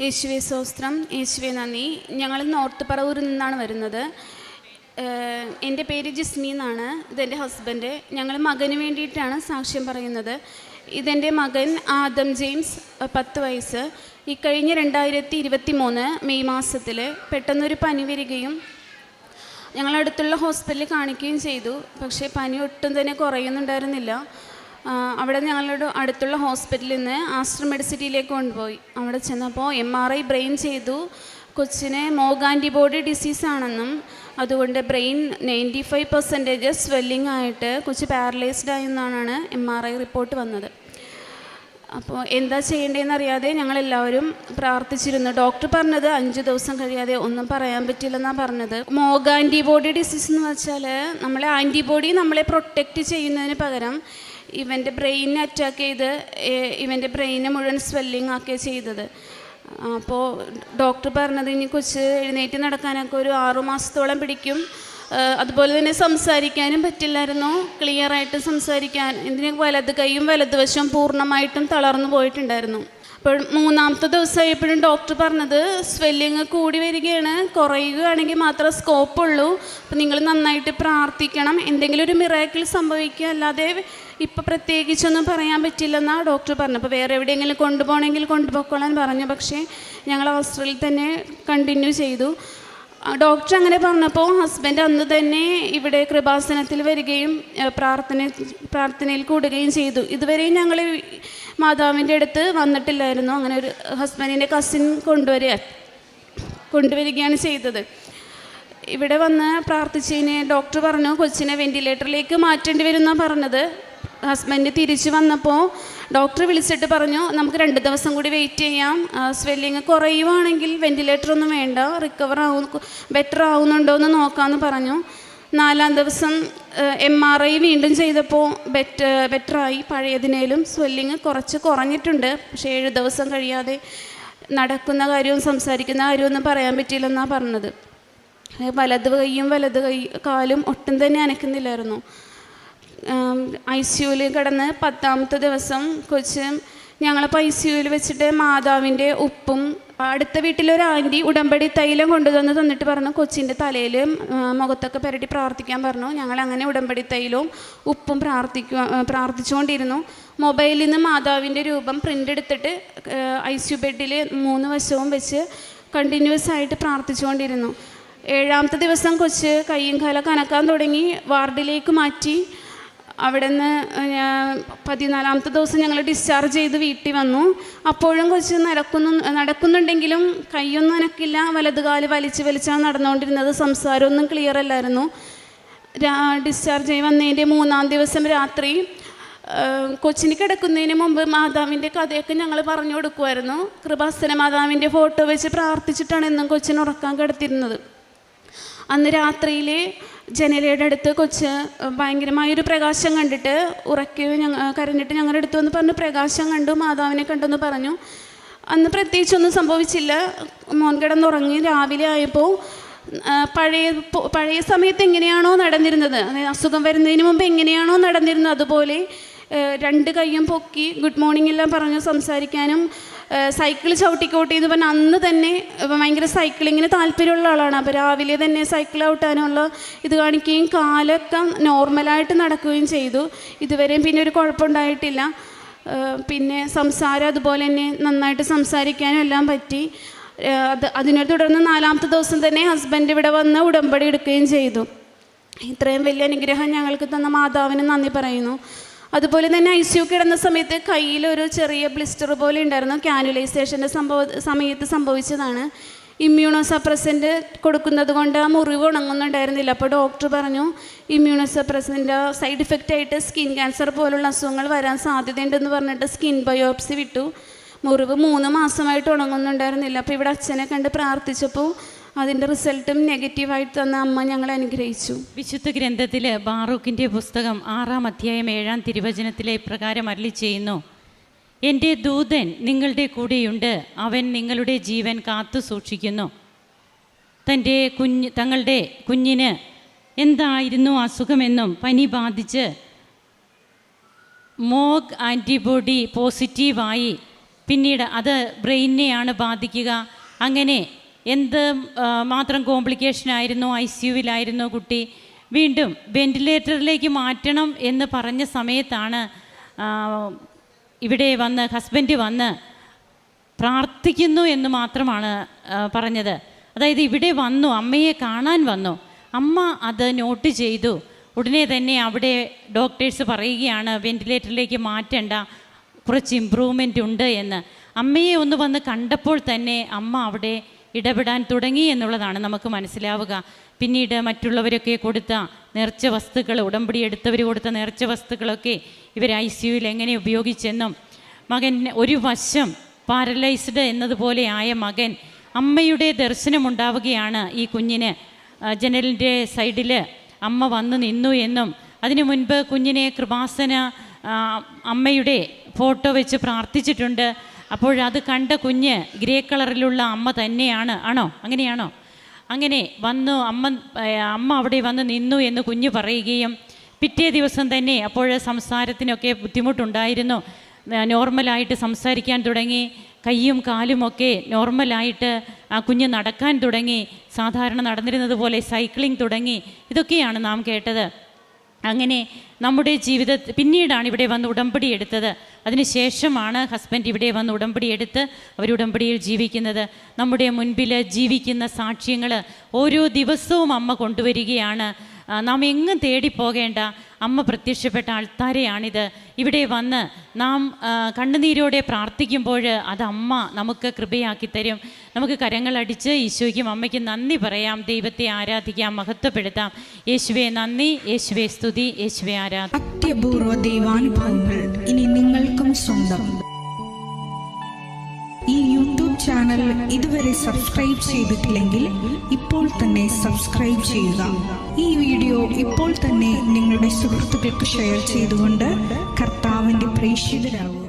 യേശുവേ സ്തോത്രം, യേശുവേ നന്ദി. ഞങ്ങൾ നോർത്ത് പറവൂരിൽ നിന്നാണ് വരുന്നത്. എൻ്റെ പേര് ജിസ്മി എന്നാണ്. ഇതെൻ്റെ ഹസ്ബൻഡ്. ഞങ്ങൾ മകന് വേണ്ടിയിട്ടാണ് സാക്ഷ്യം പറയുന്നത്. ഇതെൻ്റെ മകൻ ആദം ജെയിംസ്, 10 വയസ്സ്. ഈ കഴിഞ്ഞ 2023 മെയ് മാസത്തിൽ പെട്ടെന്നൊരു പനി വരികയും ഞങ്ങളടുത്തുള്ള ഹോസ്പിറ്റലിൽ കാണിക്കുകയും ചെയ്തു. പക്ഷേ പനി ഒട്ടും തന്നെ കുറയുന്നുണ്ടായിരുന്നില്ല. അവിടെ ഞങ്ങളുടെ അടുത്തുള്ള ഹോസ്പിറ്റലിൽ നിന്ന് ആസ്റ്റർ മെഡിസിറ്റിയിലേക്ക് കൊണ്ടുപോയി. അവിടെ ചെന്നപ്പോൾ MRI ബ്രെയിൻ ചെയ്തു. കൊച്ചിന് മോഗ് ആൻറ്റിബോഡി ഡിസീസാണെന്നും അതുകൊണ്ട് ബ്രെയിൻ 95% സ്വെല്ലിംഗ് ആയിട്ട് കൊച്ച് പാരലൈസ്ഡ് ആയെന്നാണ് MRI റിപ്പോർട്ട് വന്നത്. അപ്പോൾ എന്താ ചെയ്യേണ്ടതെന്ന് അറിയാതെ ഞങ്ങളെല്ലാവരും പ്രാർത്ഥിച്ചിരുന്നു. ഡോക്ടർ പറഞ്ഞത് 5 ദിവസം കഴിയാതെ ഒന്നും പറയാൻ പറ്റില്ലെന്നാണ് പറഞ്ഞത്. മോഗ് ആൻറ്റിബോഡി ഡിസീസ് എന്ന് വെച്ചാൽ നമ്മളെ ആൻറ്റിബോഡി നമ്മളെ പ്രൊട്ടക്റ്റ് ചെയ്യുന്നതിന് പകരം ഇവൻ്റെ ബ്രെയിനെ അറ്റാക്ക് ചെയ്ത് ഇവൻ്റെ ബ്രെയിനെ മുഴുവൻ സ്വെല്ലിംഗ് ആക്കുകയാണ് ചെയ്തത്. അപ്പോൾ ഡോക്ടർ പറഞ്ഞത് ഇനി കൊച്ച് എഴുന്നേറ്റ് നടക്കാനൊക്കെ ഒരു 6 മാസത്തോളം പിടിക്കും. അതുപോലെ തന്നെ സംസാരിക്കാനും പറ്റില്ലായിരുന്നു, ക്ലിയറായിട്ട് സംസാരിക്കാൻ. ഇതിന് വലത് കൈയും വലതുവശം പൂർണ്ണമായിട്ടും തളർന്നു പോയിട്ടുണ്ടായിരുന്നു. അപ്പോൾ 3ാമത്തെ ദിവസമായപ്പോഴും ഡോക്ടർ പറഞ്ഞത് സ്വെല്ലിങ് കൂടി വരികയാണ്, കുറയുകയാണെങ്കിൽ മാത്രമേ സ്കോപ്പുള്ളൂ. അപ്പോൾ നിങ്ങൾ നന്നായിട്ട് പ്രാർത്ഥിക്കണം, എന്തെങ്കിലും ഒരു മിറാക്കിൾ സംഭവിക്കുക, അല്ലാതെ ഇപ്പം പ്രത്യേകിച്ചൊന്നും പറയാൻ പറ്റില്ലെന്നാണ് ഡോക്ടർ പറഞ്ഞു. അപ്പോൾ വേറെ എവിടെയെങ്കിലും കൊണ്ടുപോകണമെങ്കിൽ കൊണ്ടുപോയിക്കൊള്ളാൻ പറഞ്ഞു. പക്ഷേ ഞങ്ങൾ ഹോസ്റ്റലിൽ തന്നെ കണ്ടിന്യൂ ചെയ്തു. ഡോക്ടർ അങ്ങനെ പറഞ്ഞപ്പോൾ ഹസ്ബൻഡ് അന്ന് തന്നെ ഇവിടെ കൃപാസനത്തിൽ വരികയും പ്രാർത്ഥനയിൽ കൂടുകയും ചെയ്തു. ഇതുവരെയും ഞങ്ങൾ മാതാവിൻ്റെ അടുത്ത് വന്നിട്ടില്ലായിരുന്നു. അങ്ങനെ ഒരു ഹസ്ബൻഡിൻ്റെ കസിൻ കൊണ്ടുവരികയാണ് ചെയ്തത്. ഇവിടെ വന്ന് പ്രാർത്ഥിച്ചതിന് ഡോക്ടർ പറഞ്ഞു കൊച്ചിനെ വെൻറ്റിലേറ്ററിലേക്ക് മാറ്റേണ്ടി വരുമെന്നാണ് പറഞ്ഞത്. ഹസ്ബൻഡ് തിരിച്ചു വന്നപ്പോൾ ഡോക്ടർ വിളിച്ചിട്ട് പറഞ്ഞു നമുക്ക് 2 ദിവസം കൂടി വെയിറ്റ് ചെയ്യാം, സ്വെല്ലിങ് കുറയുവാണെങ്കിൽ വെൻറ്റിലേറ്ററൊന്നും വേണ്ട, ബെറ്റർ ആവുന്നുണ്ടോ എന്ന് നോക്കാമെന്ന് പറഞ്ഞു. 4ാം ദിവസം MRI വീണ്ടും ചെയ്തപ്പോൾ ബെറ്ററായി. പഴയതിനേലും സ്വെല്ലിങ് കുറഞ്ഞിട്ടുണ്ട്. പക്ഷേ 7 ദിവസം കഴിയാതെ നടക്കുന്ന കാര്യവും സംസാരിക്കുന്ന കാര്യമൊന്നും പറയാൻ പറ്റിയില്ലെന്നാണ് പറഞ്ഞത്. വലത് കൈയും കാലും ഒട്ടും തന്നെ അനക്കുന്നില്ലായിരുന്നു. ICUവിൽ കിടന്ന് 10ാമത്തെ ദിവസം കൊച്ച് ഞങ്ങളപ്പോൾ ICUവിൽ വെച്ചിട്ട് മാതാവിൻ്റെ ഉപ്പും അടുത്ത വീട്ടിലൊരു ആൻറ്റി ഉടമ്പടി തൈലം തന്നിട്ട് പറഞ്ഞു കൊച്ചിൻ്റെ തലയിൽ മുഖത്തൊക്കെ പുരട്ടി പ്രാർത്ഥിക്കാൻ പറഞ്ഞു. ഞങ്ങളങ്ങനെ ഉടമ്പടി തൈലവും ഉപ്പും പ്രാർത്ഥിച്ചുകൊണ്ടിരുന്നു. മൊബൈലിൽ നിന്ന് മാതാവിൻ്റെ രൂപം പ്രിൻ്റ് എടുത്തിട്ട് ICU ബെഡിൽ 3 വശവും വെച്ച് കണ്ടിന്യൂസ് ആയിട്ട് പ്രാർത്ഥിച്ചുകൊണ്ടിരുന്നു. 7ാമത്തെ ദിവസം കൊച്ച് കയ്യും കാലൊക്കെ അനക്കാൻ തുടങ്ങി. വാർഡിലേക്ക് മാറ്റി. അവിടെ നിന്ന് 14ാമത്തെ ദിവസം ഞങ്ങൾ ഡിസ്ചാർജ് ചെയ്ത് വീട്ടിൽ വന്നു. അപ്പോഴും കൊച്ച് നടക്കുന്നുണ്ടെങ്കിലും കൈയൊന്നും അനക്കില്ല, വലതുകാല് വലിച്ചാണ് നടന്നുകൊണ്ടിരുന്നത്. സംസാരമൊന്നും ക്ലിയർ അല്ലായിരുന്നു. ഡിസ്ചാർജ് ചെയ്ത് വന്നതിൻ്റെ 3ാം ദിവസം രാത്രി കൊച്ചിന് കിടക്കുന്നതിന് മുമ്പ് മാതാവിൻ്റെ കഥയൊക്കെ ഞങ്ങൾ പറഞ്ഞു കൊടുക്കുമായിരുന്നു. കൃപാസന മാതാവിൻ്റെ ഫോട്ടോ വെച്ച് പ്രാർത്ഥിച്ചിട്ടാണ് എന്നും കൊച്ചിന് ഉറക്കാൻ കിടത്തിരുന്നത്. അന്ന് രാത്രിയിൽ ജനലയുടെ അടുത്ത് കൊച്ച് ഭയങ്കരമായൊരു പ്രകാശം കണ്ടിട്ട് കരഞ്ഞിട്ട് ഞങ്ങളുടെ അടുത്ത് വന്ന് പറഞ്ഞു പ്രകാശം കണ്ടു, മാതാവിനെ കണ്ടെന്ന് പറഞ്ഞു. അന്ന് പ്രത്യേകിച്ചൊന്നും സംഭവിച്ചില്ല. മോൻ കിടന്നുറങ്ങി. രാവിലെ ആയപ്പോൾ പഴയ സമയത്ത് എങ്ങനെയാണോ നടന്നിരുന്നത്, അസുഖം വരുന്നതിന് മുമ്പ് എങ്ങനെയാണോ നടന്നിരുന്നത് അതുപോലെ 2 കൈയും പൊക്കി ഗുഡ് മോർണിംഗ് എല്ലാം പറഞ്ഞു സംസാരിക്കാനും സൈക്കിൾ ചവിട്ടിക്കോട്ടെ എന്ന് പറഞ്ഞാൽ അന്ന് തന്നെ ഭയങ്കര സൈക്ലിങ്ങിന് താല്പര്യമുള്ള ആളാണ്. അപ്പോൾ രാവിലെ തന്നെ സൈക്കിൾ ഔട്ടാനുള്ള ഇത് കാണിക്കുകയും കാലൊക്കെ നോർമലായിട്ട് നടക്കുകയും ചെയ്തു. ഇതുവരെയും പിന്നെ ഒരു കുഴപ്പമുണ്ടായിട്ടില്ല. പിന്നെ സംസാരം അതുപോലെ തന്നെ നന്നായിട്ട് സംസാരിക്കാനും എല്ലാം പറ്റി. അതിനെ തുടർന്ന് 4ാമത്തെ ദിവസം തന്നെ ഹസ്ബൻഡ് ഇവിടെ വന്ന് ഉടമ്പടി എടുക്കുകയും ചെയ്തു. ഇത്രയും വലിയ അനുഗ്രഹം ഞങ്ങൾക്ക് തന്ന മാതാവിന് നന്ദി പറയുന്നു. അതുപോലെ തന്നെ ICU കിടന്ന സമയത്ത് കയ്യിലൊരു ചെറിയ ബ്ലിസ്റ്റർ പോലെ ഉണ്ടായിരുന്നു. കാനുലൈസേഷൻ്റെ സമയത്ത് സംഭവിച്ചതാണ്. ഇമ്മ്യൂണോസപ്രസൻ്റ് കൊടുക്കുന്നത് കൊണ്ട് ആ മുറിവ് ഉണങ്ങുന്നുണ്ടായിരുന്നില്ല. അപ്പോൾ ഡോക്ടർ പറഞ്ഞു ഇമ്മ്യൂണോസപ്രസൻ്റെ സൈഡ് ഇഫക്റ്റ് ആയിട്ട് സ്കിൻ ക്യാൻസർ പോലുള്ള അസുഖങ്ങൾ വരാൻ സാധ്യതയുണ്ടെന്ന് പറഞ്ഞിട്ട് സ്കിൻ ബയോപ്സി വിട്ടു. മുറിവ് 3 മാസമായിട്ട് ഉണങ്ങുന്നുണ്ടായിരുന്നില്ല. അപ്പോൾ ഇവിടെ അച്ഛനെ കണ്ട് പ്രാർത്ഥിച്ചപ്പോൾ അതിൻ്റെ റിസൾട്ടും നെഗറ്റീവായിട്ട് തന്ന അമ്മ ഞങ്ങളെ അനുഗ്രഹിച്ചു. വിശുദ്ധ ഗ്രന്ഥത്തിൽ ബാറൂക്കിൻ്റെ പുസ്തകം 6-ാം അധ്യായം 7-ാം തിരുവചനത്തിലെ ഇപ്രകാരം അരുളി ചെയ്യുന്നു, എൻ്റെ ദൂതൻ നിങ്ങളുടെ കൂടെയുണ്ട്, അവൻ നിങ്ങളുടെ ജീവൻ കാത്തു സൂക്ഷിക്കുന്നു. തങ്ങളുടെ കുഞ്ഞിന് എന്തായിരുന്നു അസുഖമെന്നും പനി ബാധിച്ച് മോഗ് ആൻറ്റിബോഡി പോസിറ്റീവായി പിന്നീട് അത് ബ്രെയിനെയാണ് ബാധിക്കുക. അങ്ങനെ എന്ത് മാത്രം കോംപ്ലിക്കേഷനായിരുന്നു, ICUവിലായിരുന്നു കുട്ടി. വീണ്ടും വെൻറ്റിലേറ്ററിലേക്ക് മാറ്റണം എന്ന് പറഞ്ഞ സമയത്താണ് ഇവിടെ വന്ന് ഹസ്ബൻഡ് വന്ന് പ്രാർത്ഥിക്കുന്നു എന്ന് മാത്രമാണ് പറഞ്ഞത്. അതായത് ഇവിടെ വന്നു, അമ്മയെ കാണാൻ വന്നു. അമ്മ അത് നോട്ട് ചെയ്തു. ഉടനെ തന്നെ അവിടെ ഡോക്ടേഴ്സ് പറയുകയാണ് വെൻറ്റിലേറ്ററിലേക്ക് മാറ്റണ്ട, കുറച്ച് ഇമ്പ്രൂവ്മെൻ്റ് ഉണ്ട് എന്ന്. അമ്മയെ ഒന്ന് വന്ന് കണ്ടപ്പോൾ തന്നെ അമ്മ അവിടെ ഇടപെടാൻ തുടങ്ങി എന്നുള്ളതാണ് നമുക്ക് മനസ്സിലാവുക. പിന്നീട് മറ്റുള്ളവരൊക്കെ കൊടുത്ത നേർച്ച വസ്തുക്കൾ, ഉടമ്പടി എടുത്തവർ കൊടുത്ത നേർച്ച വസ്തുക്കളൊക്കെ ഇവർ ICUവിൽ എങ്ങനെ ഉപയോഗിച്ചെന്നും, മകൻ ഒരു വശം പാരലൈസ്ഡ് എന്നതുപോലെ ആയ മകൻ, അമ്മയുടെ ദർശനമുണ്ടാവുകയാണ് ഈ കുഞ്ഞിന്. ജനലിൻ്റെ സൈഡിൽ അമ്മ വന്ന് നിന്നു എന്നും, അതിനു മുൻപ് കുഞ്ഞിനെ കൃപാസന അമ്മയുടെ ഫോട്ടോ വെച്ച് പ്രാർത്ഥിച്ചിട്ടുണ്ട്. അപ്പോഴത് കണ്ട കുഞ്ഞ് ഗ്രേ കളറിലുള്ള അമ്മ തന്നെയാണ്. ആണോ? അങ്ങനെയാണോ? അങ്ങനെ വന്നു അമ്മ അവിടെ വന്ന് നിന്നു എന്ന് കുഞ്ഞ് പറയുകയും, പിറ്റേ ദിവസം തന്നെ അപ്പോൾ സംസാരത്തിനൊക്കെ ബുദ്ധിമുട്ടുണ്ടായിരുന്നു. നോർമലായിട്ട് സംസാരിക്കാൻ തുടങ്ങി. കൈയും കാലുമൊക്കെ നോർമലായിട്ട് ആ കുഞ്ഞ് നടക്കാൻ തുടങ്ങി. സാധാരണ നടന്നിരുന്നത് പോലെ സൈക്ലിംഗ് തുടങ്ങി. ഇതൊക്കെയാണ് നാം കേട്ടത്. അങ്ങനെ നമ്മുടെ പിന്നീടാണ് ഇവിടെ വന്ന് ഉടമ്പടി എടുത്തത്. അതിനുശേഷമാണ് ഹസ്ബൻഡ് ഇവിടെ വന്ന് ഉടമ്പടി എടുത്ത് അവർ ഉടമ്പടിയിൽ ജീവിക്കുന്നത്. നമ്മുടെ മുൻപിൽ ജീവിക്കുന്ന സാക്ഷ്യങ്ങൾ ഓരോ ദിവസവും അമ്മ കൊണ്ടുവരികയാണ്. നാം എങ്ങും തേടിപ്പോകേണ്ട, അമ്മ പ്രത്യക്ഷപ്പെട്ട ആൾത്താരെയാണിത്. ഇവിടെ വന്ന് നാം കണ്ണുനീരോടെ പ്രാർത്ഥിക്കുമ്പോൾ അത് അമ്മ നമുക്ക് കൃപയാക്കി തരും. നമുക്ക് കരങ്ങളടിച്ച് ഈശോയ്ക്കും അമ്മയ്ക്കും നന്ദി പറയാം, ദൈവത്തെ ആരാധിക്കാം, മഹത്വപ്പെടുത്താം. യേശുവേ നന്ദി, യേശുവേ സ്തുതി, യേശുവേ ആരാധന. അത്യപൂർവ ദൈവാനുഭവങ്ങൾ ഇനി നിങ്ങൾക്കും സ്വന്തം. ഈ യൂട്യൂബ് ചാനൽ ഇതുവരെ സബ്സ്ക്രൈബ് ചെയ്തിട്ടില്ലെങ്കിൽ ഇപ്പോൾ തന്നെ സബ്സ്ക്രൈബ് ചെയ്യുക. ഈ വീഡിയോ ഇപ്പോൾ തന്നെ നിങ്ങളുടെ സുഹൃത്തുക്കൾക്ക് ഷെയർ ചെയ്തുകൊണ്ട് കർത്താവിൻ്റെ പ്രേക്ഷിതരാകുക.